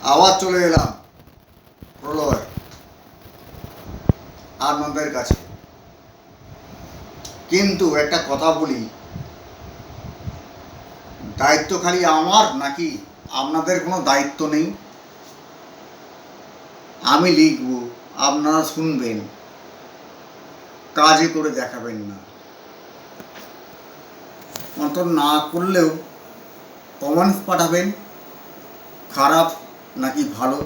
আবার চলে এলাম প্রলয় আপনাদের কাছে। কিন্তু একটা কথা বলি, দায়িত্ব খালি আমার নাকি আপনাদের কোনো দায়িত্ব নেই? আমি লিখব, আপনারা শুনবেন, কাজে করে দেখাবেন না। অন্তত না করলেও কমেন্টস পাঠাবেন, খারাপ নাকি ভালো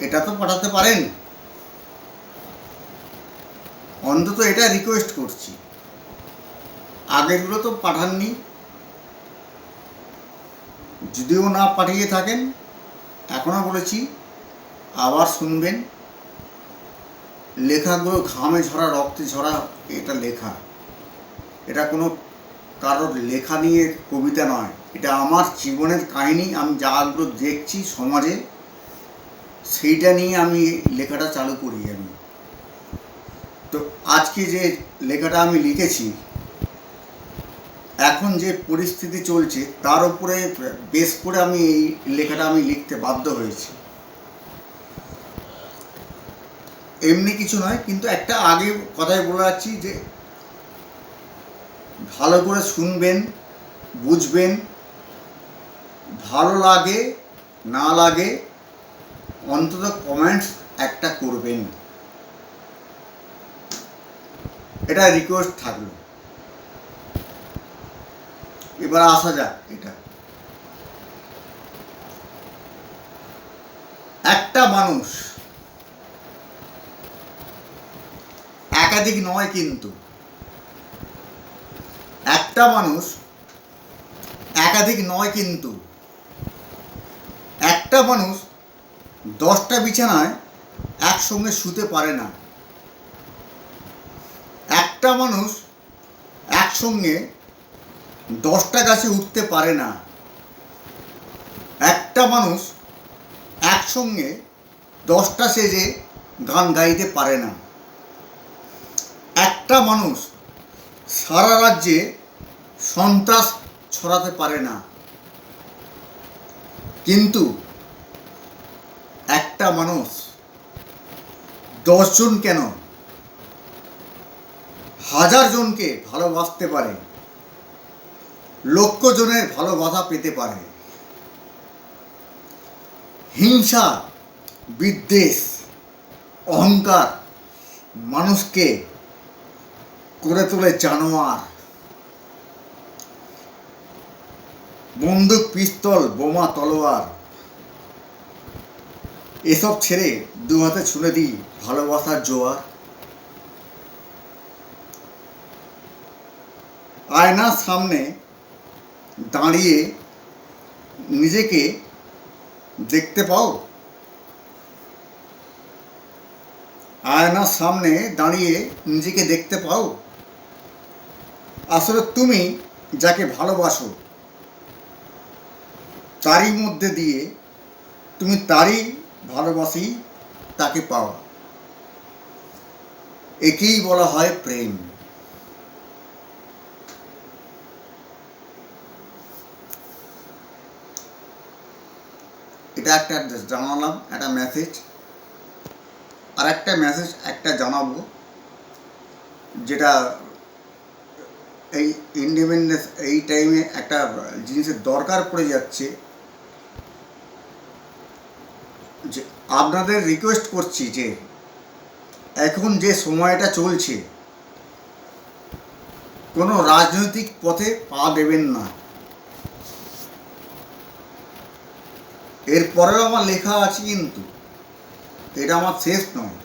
এটা তো পাঠাতে পারেন। অন্তত এটা রিকোয়েস্ট করছি, আগেরগুলো তো পাঠাননি। যদিও না পাঠিয়ে থাকেন, এখনও বলেছি আবার শুনবেন। লেখাগুলো ঘামে ঝরা রক্তে ঝরা এটা লেখা, এটা কোনো কারোর লেখা নিয়ে কবিতা নয়, এটা আমার জীবনের কাহিনী। আমি যাগুলো দেখছি সমাজে সেইটা নিয়ে আমি লেখাটা চালু করি। আমি তো আজকে যে লেখাটা আমি লিখেছি, এখন যে পরিস্থিতি চলছে তার উপরে বেস করে আমি এই লেখাটা আমি লিখতে বাধ্য হয়েছি। এমনি কিছু নয়, কিন্তু একটা আগে কথাই বলে যাচ্ছি যে ভালো করে শুনবেন, বুঝবেন, ভালো লাগে না লাগে অন্তত কমেন্টস একটা করবেন, এটা রিকোয়েস্ট থাকলো। এবার আসা যাক, এটা একটা মানুষ একাধিক নয়, কিন্তু একটা মানুষ একাধিক নয়, কিন্তু একটা মানুষ 10টা বিছানায় একসঙ্গে শুতে পারে না। একটা মানুষ একসঙ্গে 10টা গাছে উঠতে পারে না। একটা মানুষ একসঙ্গে 10টা সেজে গান গাইতে পারে না। একটা মানুষ সারা রাজ্যে সন্ত্রাস ছড়াতে পারে না। কিন্তু একটা মানুষ 10 জন কেন 1000 জনকে ভালোবাসতে পারে, লক্ষ জনের ভালোবাসা পেতে পারে। হিংসা, বিদ্বেষ, অহংকার মানুষকে করে তোলে জানোয়ার। বন্দুক, পিস্তল, বোমা, তলোয়ার এসব ছেড়ে দু হাতে ছুঁড়ে দিই ভালোবাসার জোয়ার। আয়নার সামনে দাঁড়িয়ে নিজেকে দেখতে পাও? আয়নার সামনে দাঁড়িয়ে নিজেকে দেখতে পাও? আসলে তুমি যাকে ভালোবাসো তারই মধ্যে দিয়ে তুমি তারই ভালোবাসি তাকে পাও। একেই বলা হয় প্রেম। এটা একটা জানালাম, একটা মেসেজ। আর একটা মেসেজ একটা জানাবো, যেটা এই ইন্ডিপেন্ডেন্স এই টাইমে একটা জিনিসের দরকার পড়ে যাচ্ছে। যে আপনাদের রিকোয়েস্ট করছি যে এখন যে সময়টা চলছে, কোনো রাজনৈতিক পথে পা দেবেন না। এরপরেও আমার লেখা আছে, কিন্তু এটা আমার শেষ নয়।